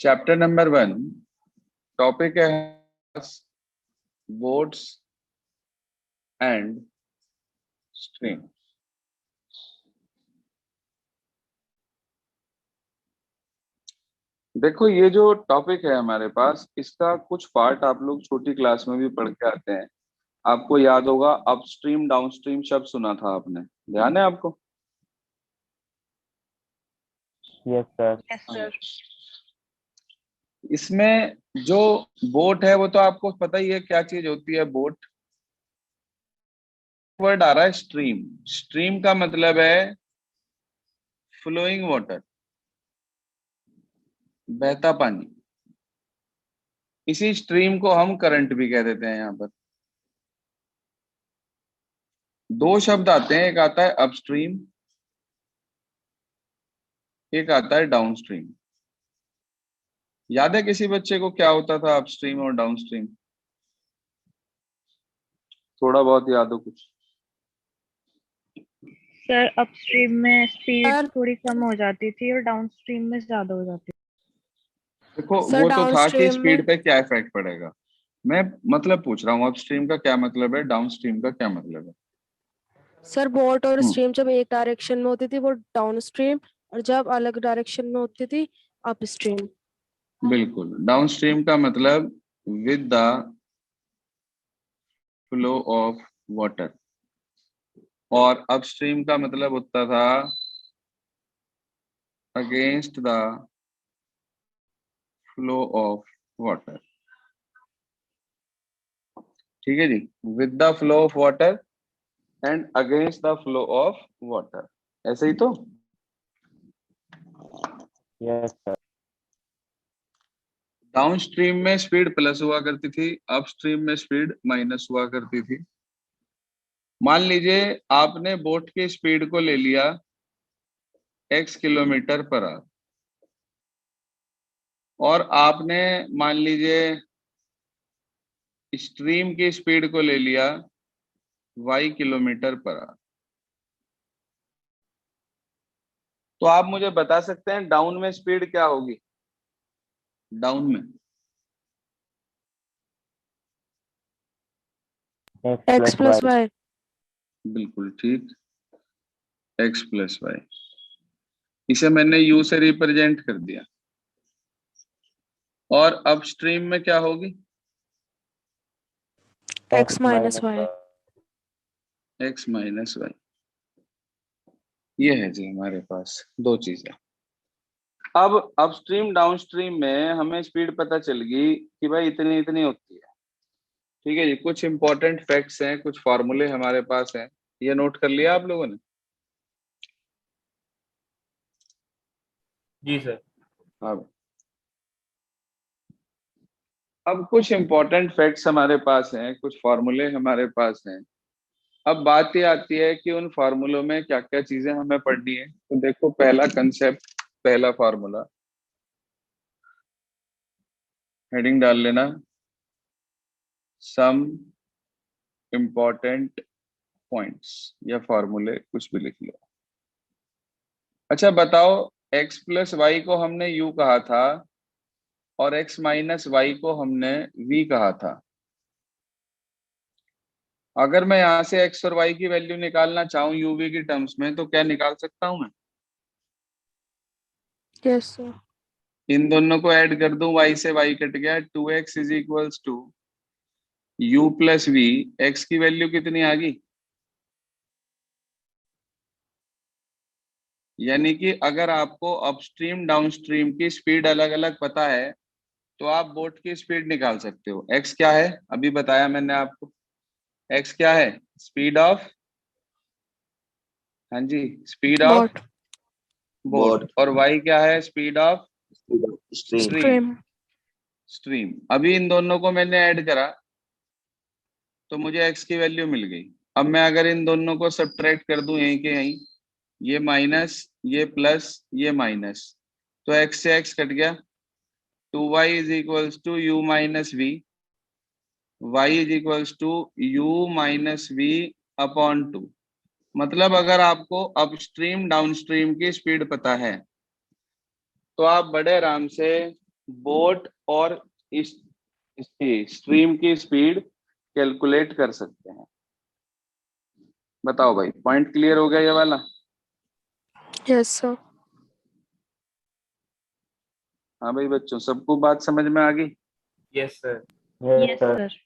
Chapter number 1, topic है boats and stream. देखो, ये जो टॉपिक है हमारे पास, इसका कुछ पार्ट आप लोग छोटी क्लास में भी पढ़ के आते हैं। आपको याद होगा, अपस्ट्रीम डाउनस्ट्रीम शब्द सुना था आपने, ध्यान है आपको? Yes sir. Yes sir. इसमें जो बोट है वो तो आपको पता ही है क्या चीज होती है बोट। वर्ड आ रहा है स्ट्रीम। स्ट्रीम का मतलब है फ्लोइंग वाटर, बहता पानी। इसी स्ट्रीम को हम करंट भी कह देते हैं। यहाँ पर दो शब्द आते हैं, एक आता है अपस्ट्रीम, एक आता है डाउनस्ट्रीम। याद है किसी बच्चे को क्या होता था अपस्ट्रीम और डाउनस्ट्रीम? थोड़ा बहुत याद हो कुछ? सर अपस्ट्रीम में स्पीड थोड़ी कम हो जाती थी और डाउनस्ट्रीम में ज्यादा हो जाती थी। देखो, सर वो तो था कि डाउनस्ट्रीम में स्पीड पे क्या इफेक्ट पड़ेगा। मैं मतलब पूछ रहा हूँ अपस्ट्रीम का क्या मतलब है, डाउनस्ट्रीम का क्या मतलब है। सर बोट और हम्म, स्ट्रीम जब एक डायरेक्शन में होती थी वो डाउनस्ट्रीम, और जब अलग डायरेक्शन में होती थी अपस्ट्रीम। बिल्कुल। डाउनस्ट्रीम का मतलब with the flow of water, और अपस्ट्रीम का मतलब होता था against the flow of water. ठीक है जी, with the flow of water and against the flow of water, ऐसे ही तो। Yes sir. डाउन स्ट्रीम में स्पीड प्लस हुआ करती थी, अप स्ट्रीम में स्पीड माइनस हुआ करती थी। मान लीजिए आपने बोट की स्पीड को ले लिया x किलोमीटर पर आवर, और आपने मान लीजिए स्ट्रीम की स्पीड को ले लिया y किलोमीटर पर आवर। तो आप मुझे बता सकते हैं डाउन में स्पीड क्या होगी? डाउन में एक्स प्लस वाई। बिल्कुल ठीक, x प्लस वाई। इसे मैंने u से रिप्रेजेंट कर दिया। और अपस्ट्रीम में क्या होगी? X minus y. x minus y. ये है जी हमारे पास दो चीजें। अब अपस्ट्रीम डाउनस्ट्रीम में हमें स्पीड पता चल गई कि भाई इतनी इतनी होती है। ठीक है जी, कुछ इंपॉर्टेंट फैक्ट्स हैं, कुछ फॉर्मूले हमारे पास हैं, ये नोट कर लिया आप लोगों ने? जी सर। अब कुछ इंपॉर्टेंट फैक्ट्स हमारे पास हैं, कुछ फॉर्मूले हमारे पास हैं। अब बात ये आती है कि उन फॉर्मूलों में क्या क्या चीजें हमें पढ़नी है। तो देखो, पहला कंसेप्ट, पहला फॉर्मूला, हेडिंग डाल लेना, सम इंपॉर्टेंट पॉइंट्स, या फॉर्मूले कुछ भी लिख लो। अच्छा बताओ, x प्लस वाई को हमने u कहा था और x माइनस वाई को हमने v कहा था। अगर मैं यहां से x और y की वैल्यू निकालना चाहूं uv की टर्म्स में, तो क्या निकाल सकता हूं मैं? Yes sir. इन दोनों को ऐड कर दूं, y से y कट गया, 2x is equals to u plus v. x की वैल्यू कितनी आ गई? यानी कि अगर आपको अपस्ट्रीम डाउनस्ट्रीम की स्पीड अलग अलग पता है, तो आप बोट की स्पीड निकाल सकते हो। x क्या है अभी बताया मैंने आपको। x क्या है? स्पीड ऑफ, हाँ जी, स्पीड ऑफ बोट। बोट। और y क्या है? Speed of stream. Stream. Stream. Stream. अभी इन दोनों को मैंने ऐड करा तो मुझे x की वैल्यू मिल गई। अब मैं अगर इन दोनों को सब्ट्रैक्ट कर दूं यहीं के यहीं, ये माइनस, ये प्लस, ये माइनस, तो x से x कट गया। 2y is equals to u minus v, y is equals to u minus v upon 2। मतलब अगर आपको अपस्ट्रीम डाउनस्ट्रीम की स्पीड पता है, तो आप बड़े आराम से बोट और इस इसकी स्ट्रीम की स्पीड कैलकुलेट कर सकते हैं। बताओ भाई, पॉइंट क्लियर हो गया ये वाला? Yes sir. हाँ भाई बच्चों, सबको बात समझ में आ गई? Yes sir. Yes yes sir. Sir.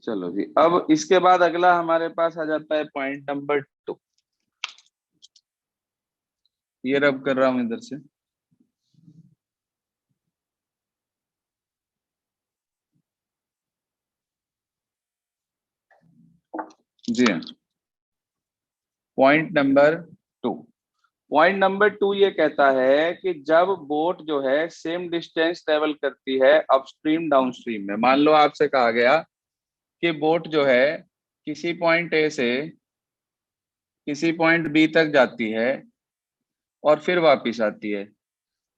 चलो जी, अब इसके बाद अगला हमारे पास आ जाता है पॉइंट नंबर 2। ये रब कर रहा हूं इधर से। जी हाँ, पॉइंट नंबर 2। पॉइंट नंबर 2 ये कहता है कि जब बोट जो है सेम डिस्टेंस ट्रेवल करती है अपस्ट्रीम डाउनस्ट्रीम में। मान लो आपसे कहा गया कि बोट जो है किसी पॉइंट ए से किसी पॉइंट बी तक जाती है और फिर वापस आती है,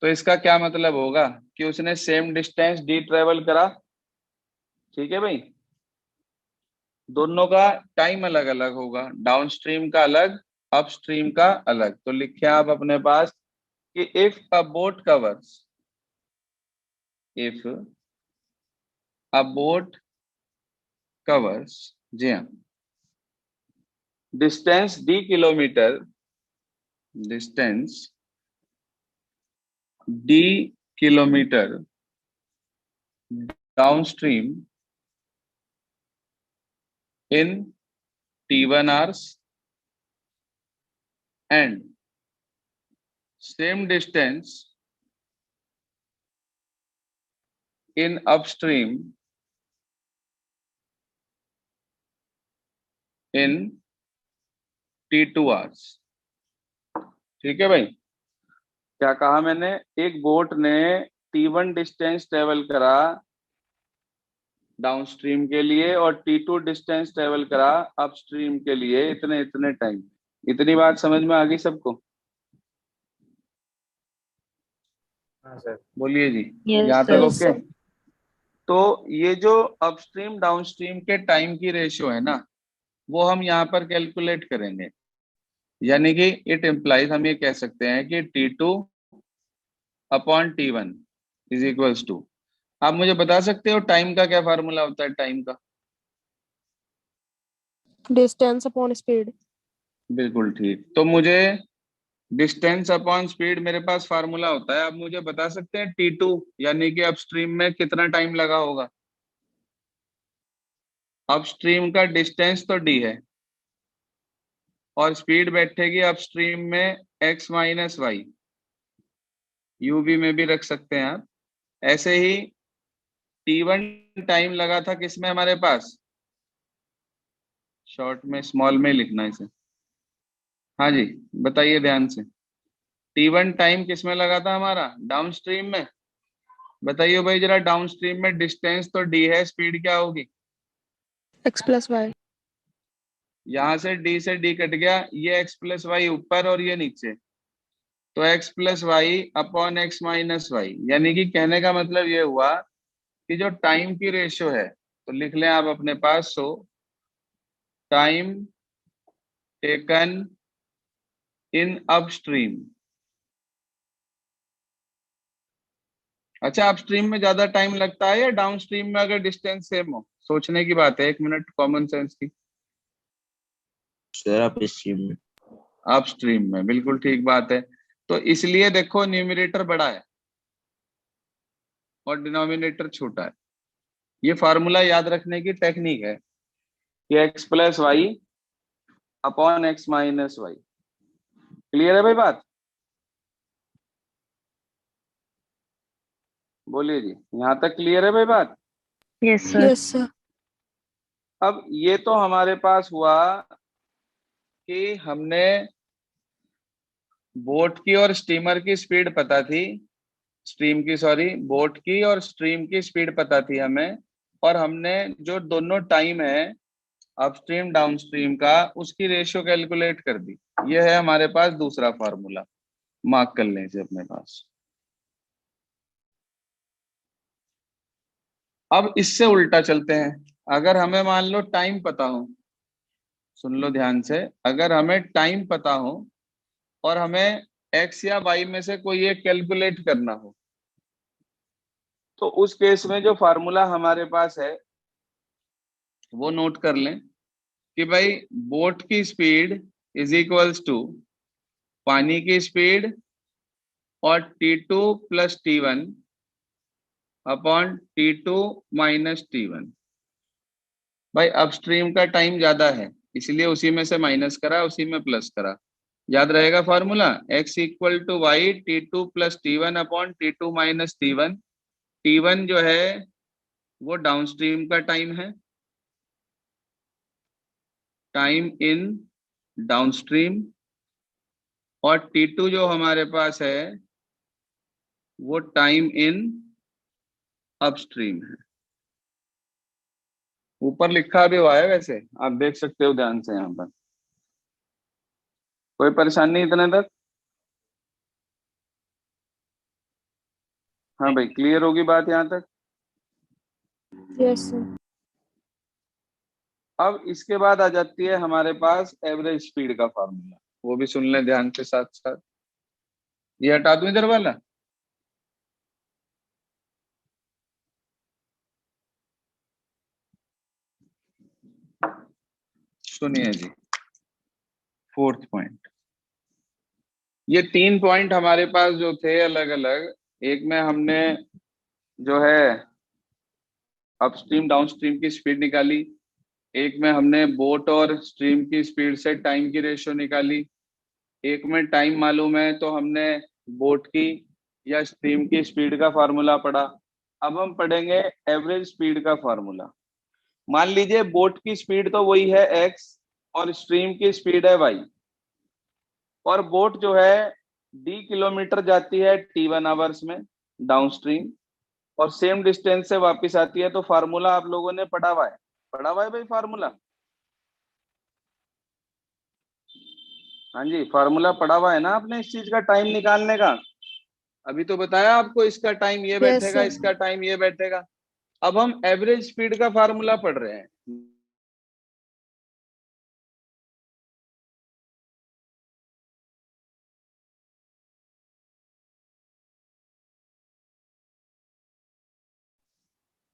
तो इसका क्या मतलब होगा कि उसने सेम डिस्टेंस डी ट्रेवल करा। ठीक है भाई, दोनों का टाइम अलग अलग होगा, डाउनस्ट्रीम का अलग, अपस्ट्रीम का अलग। तो लिखे आप अपने पास कि if a boat covers, if a boat covers, जी हाँ, distance D kilometre, distance D kilometre downstream in T1 hours and same distance in upstream in T2 hours। ठीक है भाई, क्या कहा मैंने? एक बोट ने T1 डिस्टेंस ट्रेवल करा डाउनस्ट्रीम के लिए और T2 डिस्टेंस ट्रेवल करा अपस्ट्रीम के लिए इतने इतने टाइम। इतनी बात समझ में आ गई सबको? हाँ सर। बोलिए जी, यस यहाँ तक सर। Yes okay? सर। तो ये जो अपस्ट्रीम डाउनस्ट्रीम के टाइम की रेशियो है ना, वो हम यहाँ पर कैलकुलेट करेंगे। यानी कि इट इम्प्लाइज, हम ये कह सकते हैं कि T2 upon T1 is equals to, आप मुझे बता सकते हो टाइम का क्या फार्मूला होता है टाइम का? Distance upon speed. बिल्कुल ठीक। तो मुझे डिस्टेंस अपॉन स्पीड मेरे पास फार्मूला होता है। आप मुझे बता सकते हैं T2 यानी कि अपस्ट्रीम में कितना टाइम लगा होगा? अपस्ट्रीम का डिस्टेंस तो D है और स्पीड बैठेगी अपस्ट्रीम में x माइनस वाई, यूवी में भी रख सकते हैं आप। ऐसे ही T1 टाइम लगा था किसमें हमारे पास? शॉर्ट में स्मॉल में लिखना है इसे। हाँ जी, बताइए ध्यान से। T1 टाइम किसमें लगा था हमारा? डाउनस्ट्रीम में। बताइए भाई जरा, डाउनस्ट्रीम में डिस्टेंस तो D है, स्पीड क्या होगी? X plus y. यहां से D कट गया, ये x प्लस वाई ऊपर और ये नीचे, तो x plus y upon x minus y. यानी कि कहने का मतलब ये हुआ कि जो टाइम की रेशियो है, तो लिख लें आप अपने पास, so time taken in upstream. अच्छा, अपस्ट्रीम में ज्यादा टाइम लगता है या डाउनस्ट्रीम में अगर डिस्टेंस सेम हो? सोचने की बात है, 1 मिनट कॉमन सेंस की। सर आप इस स्ट्रीम में। अपस्ट्रीम में, बिल्कुल ठीक बात है। तो इसलिए देखो, न्यूमरेटर बड़ा है और डिनोमिनेटर छोटा है। ये फार्मूला याद रखने की टेक्निक है कि x plus y upon x minus y. Clear है भाई बात? बोलिए जी, यहाँ तक क्लियर है भाई बात? Yes sir. Yes sir. अब ये तो हमारे पास हुआ कि हमने बोट की और स्टीमर की स्पीड पता थी, स्ट्रीम की, सॉरी, बोट की और स्ट्रीम की स्पीड पता थी हमें, और हमने जो दोनों टाइम है अपस्ट्रीम डाउनस्ट्रीम का, उसकी रेशियो कैलकुलेट कर दी। ये है हमारे पास दूसरा फार्मूला, मार्क कर लें इसे अपने पास। अब इससे उल्टा चलते हैं। अगर हमें मान लो टाइम पता हो, सुन लो ध्यान से, अगर हमें टाइम पता हो और हमें एक्स या वाई में से कोई एक कैलकुलेट करना हो, तो उस केस में जो फार्मूला हमारे पास है वो नोट कर लें कि भाई बोट की स्पीड इज इक्वल्स टू पानी की स्पीड और T2 plus T1 upon T2 minus T1। भाई अपस्ट्रीम का टाइम ज्यादा है इसलिए उसी में से माइनस करा, उसी में प्लस करा। याद रहेगा formula, x equal to y T2 plus T1 upon T2 minus T1। T1 जो है वो डाउनस्ट्रीम का टाइम है, टाइम इन डाउनस्ट्रीम, और T2 जो हमारे पास है वो टाइम इन अपस्ट्रीम है। ऊपर लिखा भी हुआ है, वैसे आप देख सकते हो ध्यान से यहाँ पर। कोई परेशानी नहीं इतने तक? हाँ भाई, क्लियर होगी बात यहाँ तक? Yes sir. अब इसके बाद आ जाती है हमारे पास एवरेज स्पीड का फार्मूला, वो भी सुन लें ध्यान से साथ साथ। ये हटा दूं इधर वाला? सुनिए जी, फोर्थ पॉइंट। ये 3 पॉइंट हमारे पास जो थे अलग अलग, एक में हमने जो है अपस्ट्रीम डाउनस्ट्रीम की स्पीड निकाली, एक में हमने बोट और स्ट्रीम की स्पीड से टाइम की रेशियो निकाली, एक में टाइम मालूम है तो हमने बोट की या स्ट्रीम की स्पीड का फार्मूला पढ़ा। अब हम पढ़ेंगे एवरेज स्पीड का फार्मूला। मान लीजिए बोट की स्पीड तो वही है x और स्ट्रीम की स्पीड है y, और बोट जो है d किलोमीटर जाती है T1 आवर्स में डाउनस्ट्रीम और सेम डिस्टेंस से वापस आती है। तो फार्मूला आप लोगों ने पढ़ा हुआ है, पढ़ा हुआ है भाई फार्मूला? हाँ जी, फार्मूला पढ़ा हुआ है ना आपने इस चीज का, टाइम निकालने का? अभी तो बताया आपको, इसका टाइम ये यस बैठेगा, सर। इसका टाइम ये बैठेगा। अब हम एवरेज स्पीड का फार्मूला पढ़ रहे हैं।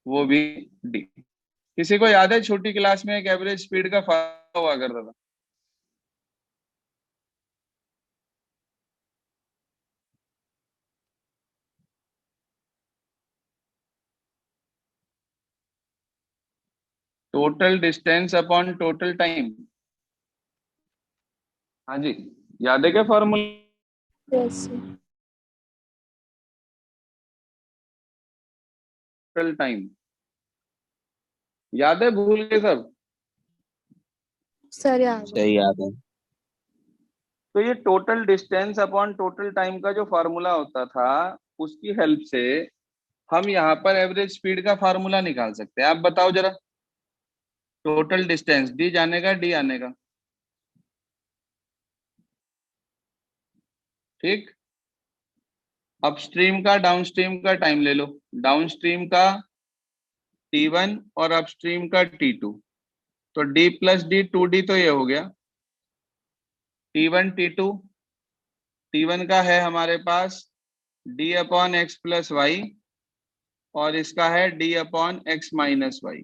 वो भी डी। किसी को याद है छोटी क्लास में एक एवरेज स्पीड का फार्मूला हुआ करता था? Total distance upon total time. हाँ जी, याद है क्या formula? Yes sir. Total time याद है, भूल गए सब? सर याद है। सही याद है। तो ये total distance upon total time का जो फार्मूला होता था, उसकी हेल्प से हम यहाँ पर एवरेज स्पीड का फार्मूला निकाल सकते हैं। आप बताओ जरा, टोटल डिस्टेंस डी जाने का, डी आने का, ठीक। अपस्ट्रीम का डाउनस्ट्रीम का टाइम ले लो, डाउनस्ट्रीम का T1 और अपस्ट्रीम का T2। तो D प्लस डी 2D तो ये हो गया T1 T2। T1 का है हमारे पास D upon x plus y, और इसका है D upon x minus y.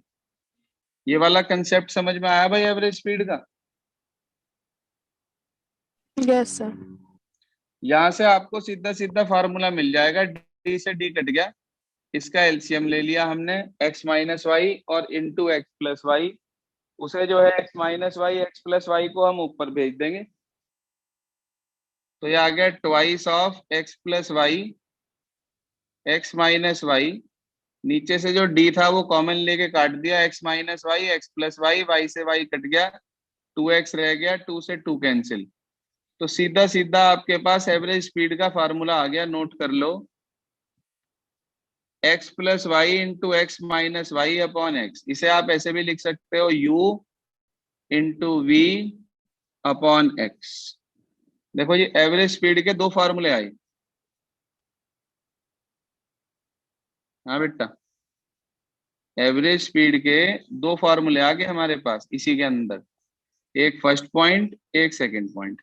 ये वाला कंसेप्ट समझ में आया भाई एवरेज स्पीड का? Yes sir. यहां से आपको सीधा सीधा फार्मूला मिल जाएगा, D से D कट गया, इसका एलसीएम ले लिया हमने x माइनस वाई और इंटू एक्स प्लस वाई। उसे जो है x minus y x plus y को हम ऊपर भेज देंगे, तो ये आ गया twice of x plus y x minus y. नीचे से जो d था वो कॉमन लेके काट दिया, x minus y x plus y, y से वाई कट गया, 2x रह गया, 2 से 2 कैंसिल। तो सीधा सीधा आपके पास एवरेज स्पीड का फार्मूला आ गया, नोट कर लो, x plus y into x minus y upon x. इसे आप ऐसे भी लिख सकते हो u into v upon x. देखो ये एवरेज स्पीड के दो फार्मूले आए। हाँ बेटा, एवरेज स्पीड के दो फार्मूले आ गए हमारे पास इसी के अंदर, एक फर्स्ट पॉइंट, एक सेकंड पॉइंट।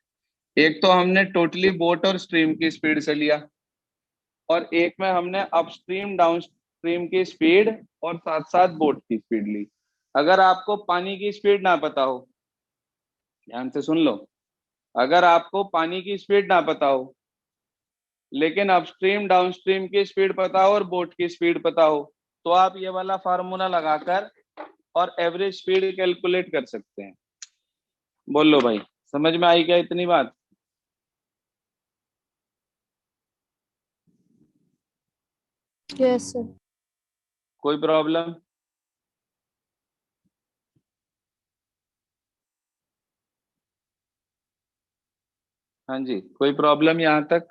एक तो हमने टोटली बोट और स्ट्रीम की स्पीड से लिया, और एक में हमने अपस्ट्रीम डाउन स्ट्रीम की स्पीड और साथ साथ बोट की स्पीड ली। अगर आपको पानी की स्पीड ना पता हो, ध्यान से सुन लो, अगर आपको पानी की स्पीड ना पता हो लेकिन अपस्ट्रीम डाउनस्ट्रीम की स्पीड पता हो और बोट की स्पीड पता हो, तो आप ये वाला फार्मूला लगाकर और एवरेज स्पीड कैलकुलेट कर सकते हैं। बोलो भाई, समझ में आई क्या इतनी बात? Yes sir. कोई प्रॉब्लम? हाँ जी, कोई प्रॉब्लम यहाँ तक?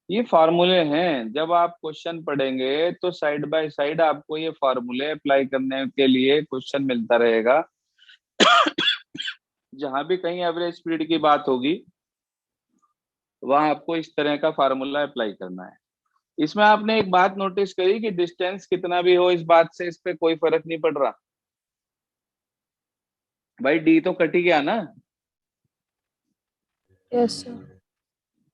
ये फार्मूले हैं, जब आप क्वेश्चन पढ़ेंगे तो साइड बाय साइड आपको ये फार्मूले अप्लाई करने के लिए क्वेश्चन मिलता रहेगा। जहां भी कहीं एवरेज स्पीड की बात होगी वहां आपको इस तरह का फार्मूला अप्लाई करना है। इसमें आपने एक बात नोटिस करी कि डिस्टेंस कितना भी हो, इस बात से इस पे कोई फर्क नहीं पड़ रहा भाई, डी तो कट ही गया ना। Yes sir.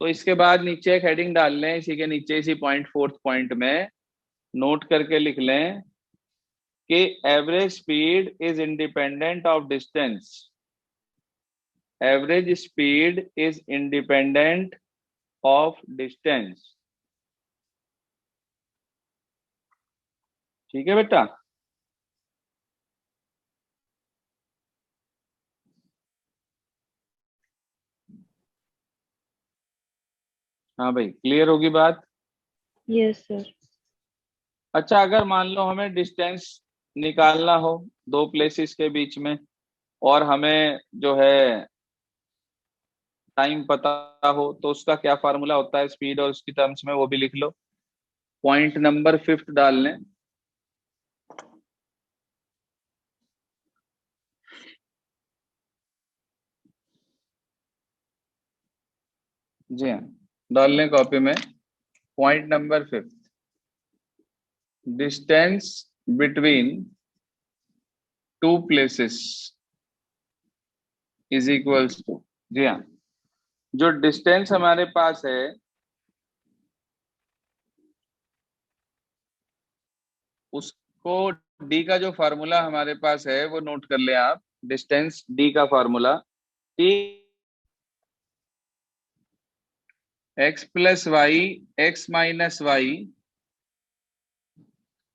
तो इसके बाद नीचे एक हेडिंग डाल लें, इसी के नीचे इसी पॉइंट, फोर्थ पॉइंट में नोट करके लिख लें कि average speed is independent of distance. Average speed is independent of distance. ठीक है बेटा? हाँ भाई, क्लियर होगी बात? Yes sir. अच्छा, अगर मान लो हमें डिस्टेंस निकालना हो दो प्लेसेस के बीच में और हमें जो है टाइम पता हो, तो उसका क्या फार्मूला होता है स्पीड और उसकी टर्म्स में, वो भी लिख लो। पॉइंट नंबर 5 डाल लें। जी हाँ, डाल लें कॉपी में। Point number 5, distance between two places is equals to. जी हाँ, जो डिस्टेंस हमारे पास है उसको, डी का जो फार्मूला हमारे पास है वो नोट कर ले आप। डिस्टेंस डी का formula, t x plus y x minus y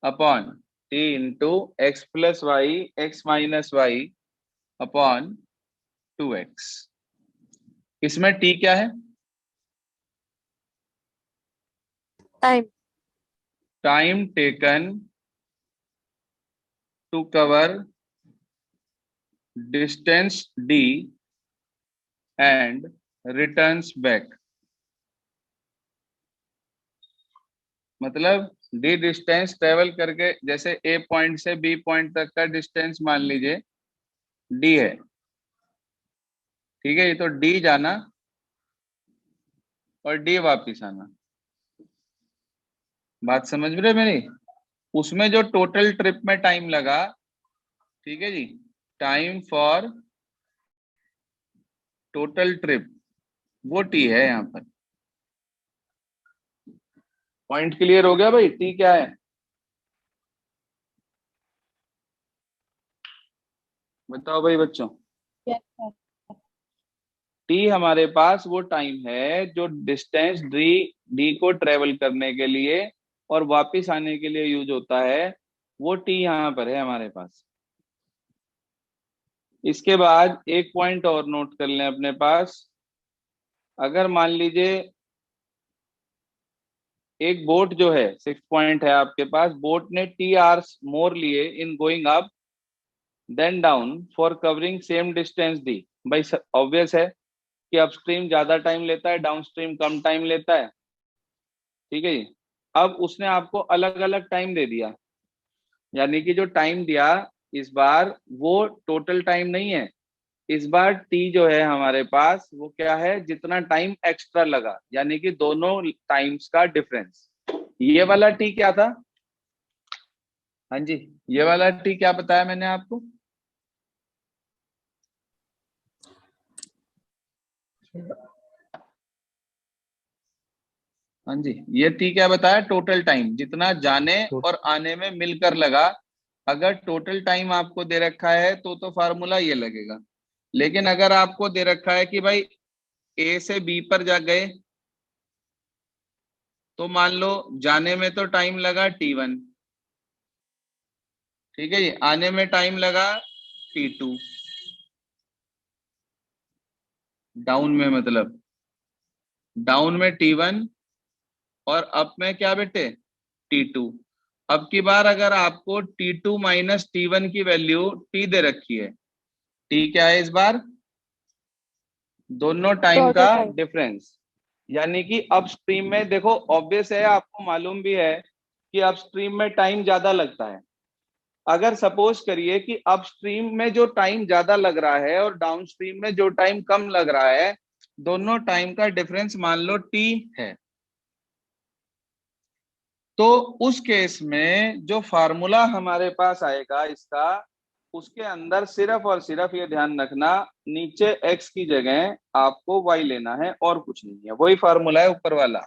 upon t into x plus y x minus y upon 2x। इसमें टी क्या है? Time. Time taken to cover distance d and returns back. मतलब d distance travel करके, जैसे a point से b point तक का distance मान लीजिए d है, ठीक है? ये तो d जाना और d वापिस आना। बात समझ में रहे मेरी? उसमें जो टोटल ट्रिप में टाइम लगा, ठीक है जी, टाइम फॉर टोटल ट्रिप, वो टी है यहाँ पर। पॉइंट क्लियर हो गया भाई? टी क्या है बताओ भाई बच्चों? Yes sir. टी हमारे पास वो टाइम है जो डिस्टेंस डी डी को ट्रेवल करने के लिए और वापस आने के लिए यूज होता है, वो टी यहाँ पर है हमारे पास। इसके बाद एक पॉइंट और नोट कर लें अपने पास। अगर मान लीजिए एक बोट जो है, 6 पॉइंट है आपके पास, बोट ने टी आवर्स मोर लिए in going up then down for covering same distance d. भाई ऑब्वियस है कि अपस्ट्रीम ज्यादा टाइम लेता है, डाउनस्ट्रीम कम टाइम लेता है, ठीक है जी। अब उसने आपको अलग अलग टाइम दे दिया, यानी कि जो टाइम दिया इस बार वो टोटल टाइम नहीं है। इस बार टी जो है हमारे पास वो क्या है, जितना टाइम एक्स्ट्रा लगा, यानी कि दोनों टाइम्स का डिफरेंस। ये वाला टी क्या था? हाँ जी, ये वाला टी क्या बताया मैंने आपको? हाँ जी, ये टी क्या बताया, टोटल टाइम जितना जाने और आने में मिलकर लगा। अगर टोटल टाइम आपको दे रखा है तो फार्मूला ये लगेगा। लेकिन अगर आपको दे रखा है कि भाई ए से बी पर जा गए, तो मान लो जाने में तो टाइम लगा T1, ठीक है जी, आने में टाइम लगा T2, डाउन में मतलब डाउन में T1 और अप में क्या बेटे T2। अब की बार अगर आपको T2 माइनस T1 की वैल्यू T दे रखी है, T क्या है इस बार, दोनों टाइम टोटल का टाइम। डिफरेंस। यानी कि अपस्ट्रीम में देखो, ऑब्वियस है, आपको मालूम भी है कि अपस्ट्रीम में टाइम ज्यादा लगता है। अगर सपोज करिए कि अपस्ट्रीम में जो टाइम ज्यादा लग रहा है और डाउनस्ट्रीम में जो टाइम कम लग रहा है, दोनों टाइम का डिफरेंस मान लो T है, तो उस केस में जो फार्मूला हमारे पास आएगा इसका, उसके अंदर सिर्फ और सिर्फ ये ध्यान रखना, नीचे x की जगह आपको y लेना है और कुछ नहीं है, वही फार्मूला है ऊपर वाला।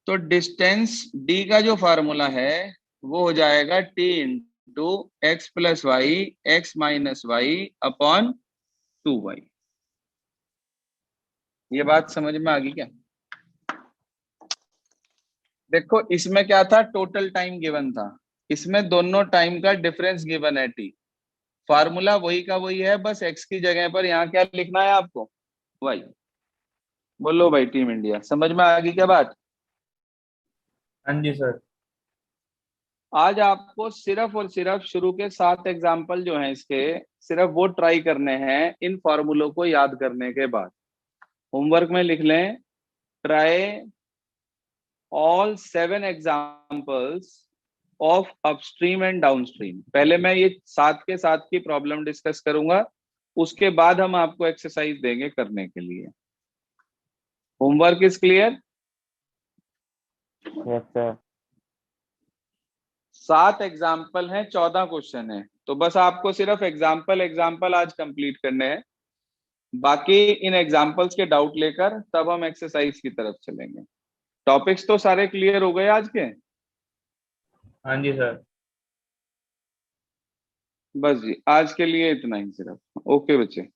तो डिस्टेंस d का जो फार्मूला है वो हो जाएगा t into x plus y x minus y upon 2y। ये बात समझ में आ गई क्या? देखो इसमें क्या था, टोटल टाइम गिवन था, इसमें दोनों टाइम का डिफरेंस गिवन है t। फार्मूला वही का वही है, बस x की जगह पर यहाँ क्या लिखना है आपको, y। बोलो भाई टीम इंडिया, समझ में आ गई क्या बात? हाँ जी सर। आज आपको सिर्फ और सिर्फ शुरू के 7 एग्जाम्पल जो हैं इसके, सिर्फ वो ट्राई करने हैं इन फॉर्मूलों को याद करने के बाद। होमवर्क में लिख लें, try all 7 examples of upstream and downstream. पहले मैं ये 7 के 7 की प्रॉब्लम डिस्कस करूंगा, उसके बाद हम आपको एक्सरसाइज देंगे करने के लिए। Homework is clear? Yes sir. 7 example हैं, 14 क्वेश्चन है, तो बस आपको सिर्फ एग्जाम्पल एग्जाम्पल आज कंप्लीट करने हैं। बाकी इन एग्जाम्पल्स के डाउट लेकर तब हम एक्सरसाइज की तरफ चलेंगे। टॉपिक्स तो सारे क्लियर हो गए आज के? हाँ जी सर। बस जी, आज के लिए इतना ही सिर्फ। ओके बच्चे।